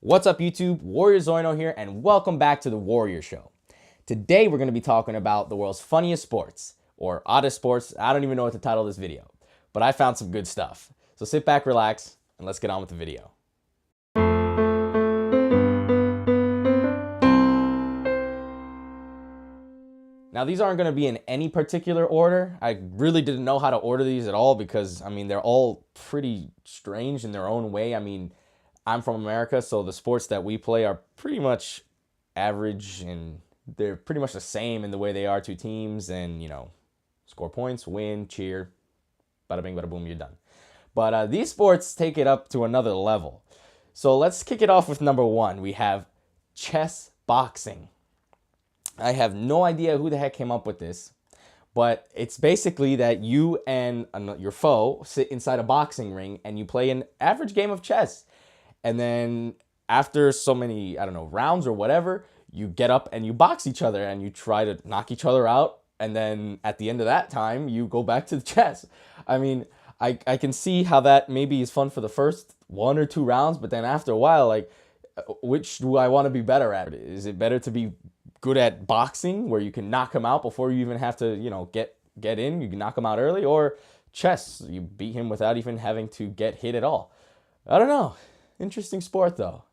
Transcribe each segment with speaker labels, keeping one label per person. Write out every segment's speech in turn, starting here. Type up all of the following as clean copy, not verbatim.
Speaker 1: What's up YouTube? Warrior Zoino here and welcome back to the Warrior Show. Today we're going to be talking about the world's funniest sports, or oddest sports. I don't even know what to title this video, but I found some good stuff. So sit back, relax, and let's get on with the video. Now these aren't going to be in any particular order. I really didn't know how to order these at all because, they're all pretty strange in their own way. I'm from America, so the sports that we play are pretty much average and they're pretty much the same in the way they are. Two teams and, score points, win, cheer, bada bing, bada boom, you're done. But these sports take it up to another level. So let's kick it off with number one. We have chess boxing. I have no idea who the heck came up with this, but it's basically that you and your foe sit inside a boxing ring and you play an average game of chess. And then after so many, rounds or whatever, you get up and you box each other and you try to knock each other out. And then at the end of that time, you go back to the chess. I can see how that maybe is fun for the first one or two rounds, but then after a while, which do I want to be better at? Is it better to be good at boxing where you can knock him out before you even have to, get in, you can knock him out early, or chess, you beat him without even having to get hit at all? I don't know. Interesting sport though.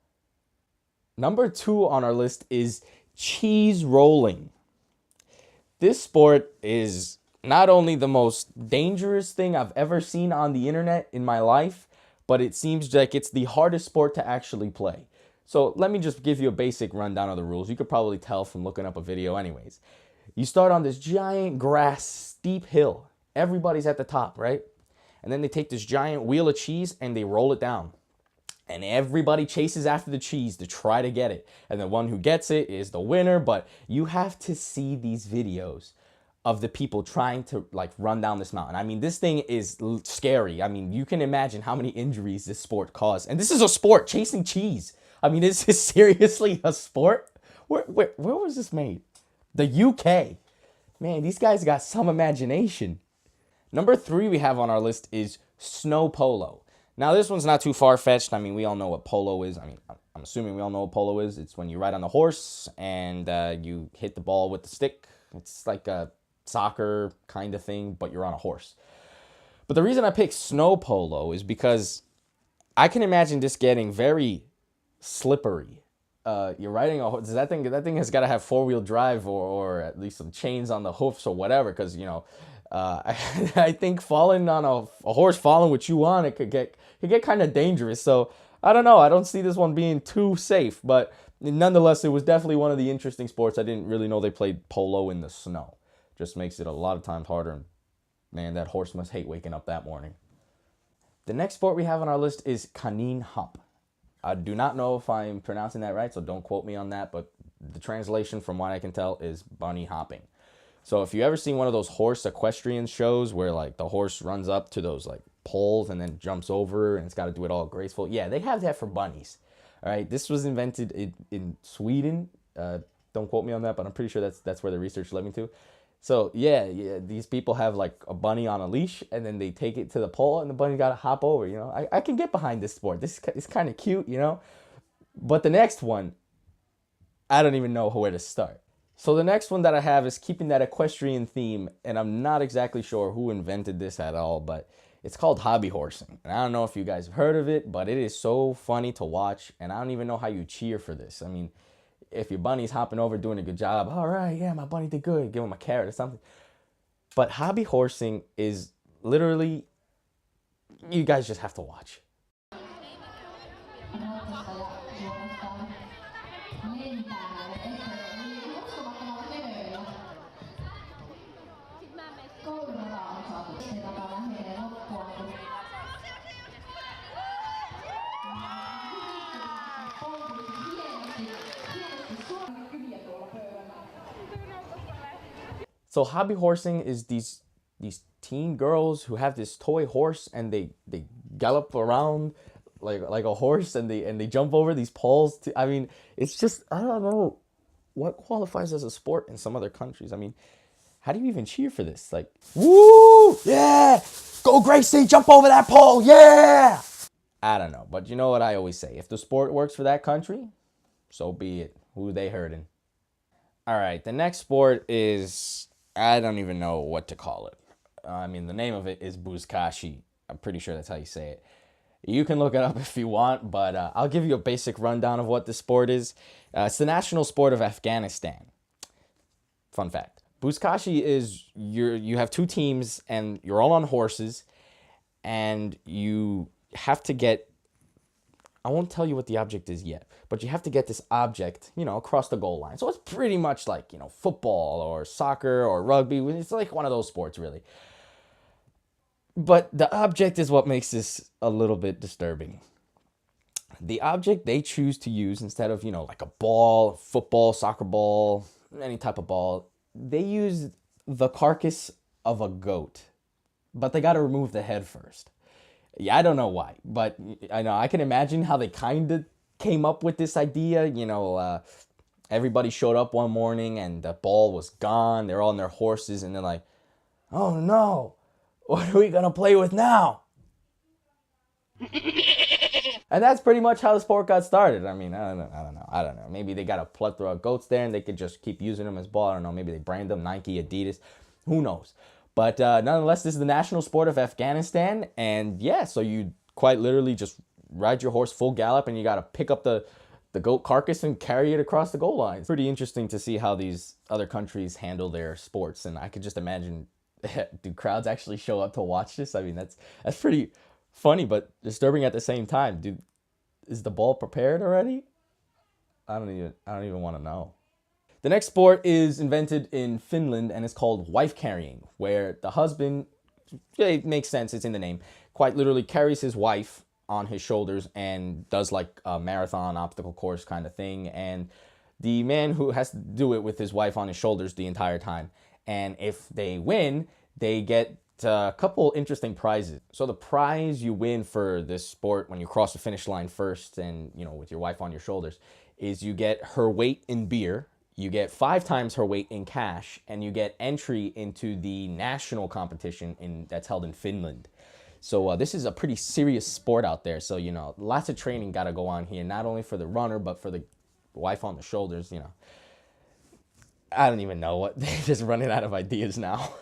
Speaker 1: Number two on our list is cheese rolling. This sport is not only the most dangerous thing I've ever seen on the internet in my life, but it seems like it's the hardest sport to actually play. So let me just give you a basic rundown of the rules. You could probably tell from looking up a video anyways. You start on this giant grass steep hill. Everybody's at the top, right? And then they take this giant wheel of cheese and they roll it down. And everybody chases after the cheese to try to get it. And the one who gets it is the winner. But you have to see these videos of the people trying to run down this mountain. This thing is scary. You can imagine how many injuries this sport caused. And this is a sport, chasing cheese. Is this seriously a sport? Where was this made? The UK. Man, these guys got some imagination. Number three we have on our list is snow polo. Now, this one's not too far-fetched. We all know what polo is. I'm assuming we all know what polo is. It's when you ride on the horse and you hit the ball with the stick. It's like a soccer kind of thing, but you're on a horse. But the reason I picked snow polo is because I can imagine this getting very slippery. You're riding a horse. That thing has got to have four-wheel drive or at least some chains on the hoofs or whatever, because I think falling on a horse, falling with you on it, could get kind of dangerous. So I don't know. I don't see this one being too safe, but nonetheless, it was definitely one of the interesting sports. I didn't really know they played polo in the snow. Just makes it a lot of times harder. And man, that horse must hate waking up that morning. The next sport we have on our list is kanin hop. I do not know if I'm pronouncing that right, so don't quote me on that, but the translation from what I can tell is bunny hopping. So if you ever seen one of those horse equestrian shows where the horse runs up to those poles and then jumps over and it's got to do it all graceful, yeah, they have that for bunnies. All right, this was invented in Sweden. Don't quote me on that, but I'm pretty sure that's where the research led me to. So yeah, these people have a bunny on a leash and then they take it to the pole and the bunny got to hop over. I can get behind this sport. This is kind of cute, But the next one, I don't even know where to start. So the next one that I have is keeping that equestrian theme, and I'm not exactly sure who invented this at all, but it's called hobby horsing. And I don't know if you guys have heard of it, but it is so funny to watch, and I don't even know how you cheer for this. If your bunny's hopping over doing a good job, all right, yeah, my bunny did good, give him a carrot or something. But hobby horsing is literally, you guys just have to watch. So hobby horsing is these teen girls who have this toy horse and they gallop around like a horse and they jump over these poles. It's just, I don't know what qualifies as a sport in some other countries. How do you even cheer for this? Woo, yeah, go Gracie, jump over that pole, yeah. I don't know. But you know what I always say? If the sport works for that country, so be it. Who they hurting? All right, the next sport is, I don't even know what to call it. I mean, the name of it is buzkashi. I'm pretty sure that's how you say it. You can look it up if you want, but I'll give you a basic rundown of what the sport is. It's the national sport of Afghanistan. Fun fact. Buzkashi is you have two teams and you're all on horses and you have to get, I won't tell you what the object is yet, but you have to get this object, across the goal line. So it's pretty much like, football or soccer or rugby. It's like one of those sports, really. But the object is what makes this a little bit disturbing. The object they choose to use instead of, like a ball, football, soccer ball, any type of ball, they use the carcass of a goat. But they got to remove the head first. Yeah, I don't know why, but I know I can imagine how they kind of came up with this idea. Everybody showed up one morning and the ball was gone. They're all on their horses and they're like, "Oh no, what are we gonna play with now?" And that's pretty much how the sport got started. I mean, I don't know. Maybe they got a plethora of goats there and they could just keep using them as ball. I don't know. Maybe they brand them Nike, Adidas. Who knows? But nonetheless, this is the national sport of Afghanistan. And yeah, so you quite literally just ride your horse full gallop and you got to pick up the goat carcass and carry it across the goal line. It's pretty interesting to see how these other countries handle their sports. And I could just imagine, do crowds actually show up to watch this? I mean, that's pretty funny, but disturbing at the same time. Dude, is the ball prepared already? I don't even want to know. The next sport is invented in Finland and it's called wife carrying, where the husband, it makes sense, it's in the name, quite literally carries his wife on his shoulders and does like a marathon obstacle course kind of thing. And the man who has to do it with his wife on his shoulders the entire time. And if they win, they get a couple interesting prizes. So the prize you win for this sport when you cross the finish line first and, with your wife on your shoulders is you get her weight in beer, you get 5 times her weight in cash, and you get entry into the national competition that's held in Finland. So this is a pretty serious sport out there. So, lots of training got to go on here, not only for the runner, but for the wife on the shoulders, I don't even know what, they're just running out of ideas now.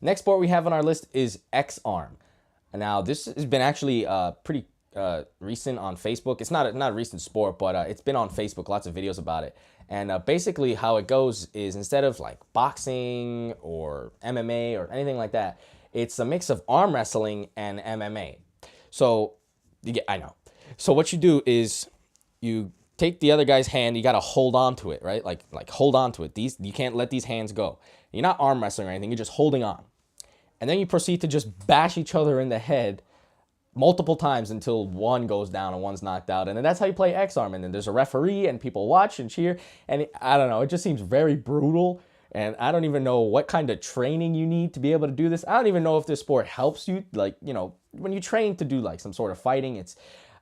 Speaker 1: Next sport we have on our list is X-Arm. Now, this has been actually pretty recent on Facebook. It's not a recent sport, but it's been on Facebook, lots of videos about it. And basically how it goes is instead of like boxing or MMA or anything like that, it's a mix of arm wrestling and MMA. So, I know. So what you do is you take the other guy's hand, you got to hold on to it, right? Like hold on to it. You can't let these hands go. You're not arm wrestling or anything, you're just holding on. And then you proceed to just bash each other in the head multiple times until one goes down and one's knocked out. And then that's how you play X-Arm. And then there's a referee and people watch and cheer. And I don't know, it just seems very brutal. And I don't even know what kind of training you need to be able to do this. I don't even know if this sport helps you. Like, when you train to do like some sort of fighting,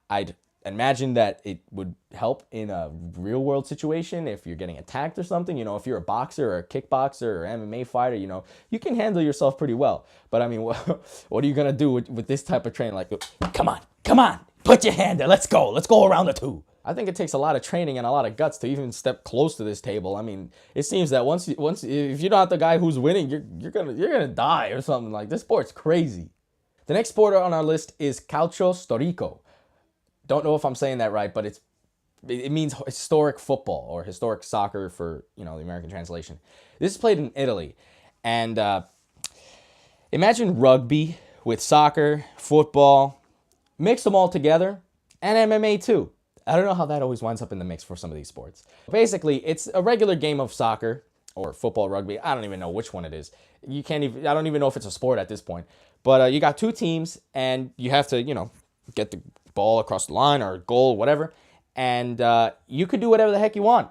Speaker 1: I'd imagine that it would help in a real world situation if you're getting attacked or something. If you're a boxer or a kickboxer or MMA fighter, you can handle yourself pretty well. But I mean, what are you going to do with this type of training? Like, come on, put your hand there. Let's go around the 2. I think it takes a lot of training and a lot of guts to even step close to this table. I mean, it seems that once if you're not the guy who's winning, you're gonna die or something. Like, this sport's crazy. The next sport on our list is calcio storico. Don't know if I'm saying that right, but it means historic football or historic soccer for, the American translation. This is played in Italy. And imagine rugby with soccer, football, mix them all together, and MMA too. I don't know how that always winds up in the mix for some of these sports. Basically, it's a regular game of soccer or football, rugby. I don't even know which one it is. I don't even know if it's a sport at this point. But you got 2 teams and you have to, get the ball across the line or goal, whatever. And you could do whatever the heck you want.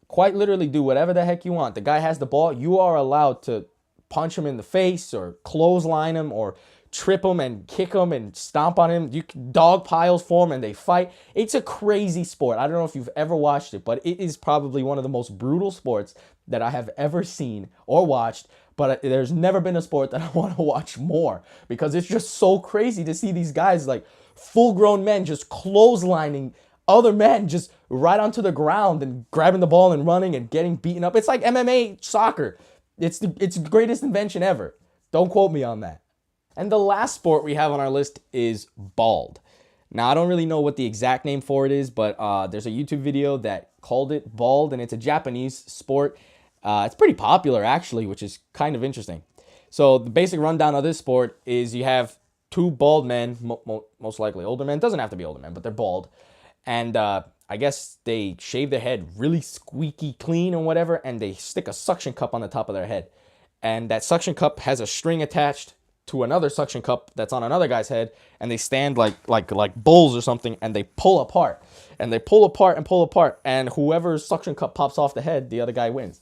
Speaker 1: Quite literally do whatever the heck you want. The guy has the ball. You are allowed to punch him in the face or clothesline him or trip him and kick him and stomp on him. You can dog piles form and they fight. It's a crazy sport. I don't know if you've ever watched it, but it is probably one of the most brutal sports that I have ever seen or watched. but there's never been a sport that I want to watch more because it's just so crazy to see these guys like full-grown men just clotheslining other men just right onto the ground and grabbing the ball and running and getting beaten up. It's like MMA soccer. It's the greatest invention ever. Don't quote me on that. And the last sport we have on our list is bald. Now, I don't really know what the exact name for it is, but there's a YouTube video that called it bald, and it's a Japanese sport. It's pretty popular, actually, which is kind of interesting. So the basic rundown of this sport is you have two bald men, most likely older men. Doesn't have to be older men, but they're bald. And I guess they shave their head really squeaky clean or whatever, and they stick a suction cup on the top of their head. And that suction cup has a string attached to another suction cup that's on another guy's head, and they stand like bulls or something, and they pull apart. And they pull apart and pull apart, and whoever's suction cup pops off the head, the other guy wins.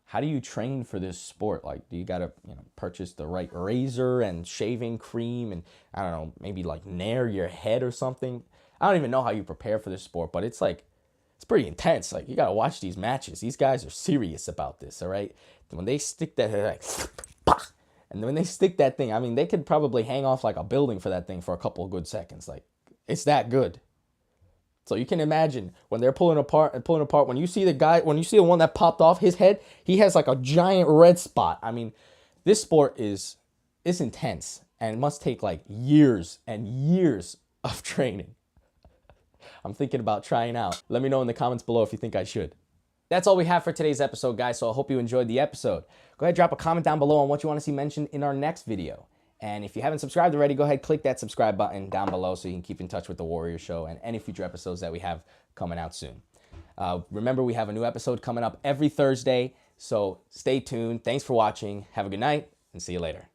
Speaker 1: How do you train for this sport? Like, do you gotta, purchase the right razor and shaving cream and, I don't know, maybe like nair your head or something? I don't even know how you prepare for this sport, but it's pretty intense. Like, you gotta watch these matches. These guys are serious about this, all right? When they stick that, like, and when they stick that thing, I mean, they could probably hang off like a building for that thing for a couple of good seconds. Like, it's that good. So you can imagine when they're pulling apart, when you see the one that popped off his head, he has like a giant red spot. I mean, this sport is intense and it must take like years and years of training. I'm thinking about trying out. Let me know in the comments below if you think I should. That's all we have for today's episode, guys, so I hope you enjoyed the episode. Go ahead, drop a comment down below on what you want to see mentioned in our next video. And if you haven't subscribed already, go ahead, click that subscribe button down below so you can keep in touch with The Warrior Show and any future episodes that we have coming out soon. Remember, we have a new episode coming up every Thursday, so stay tuned. Thanks for watching. Have a good night, and see you later.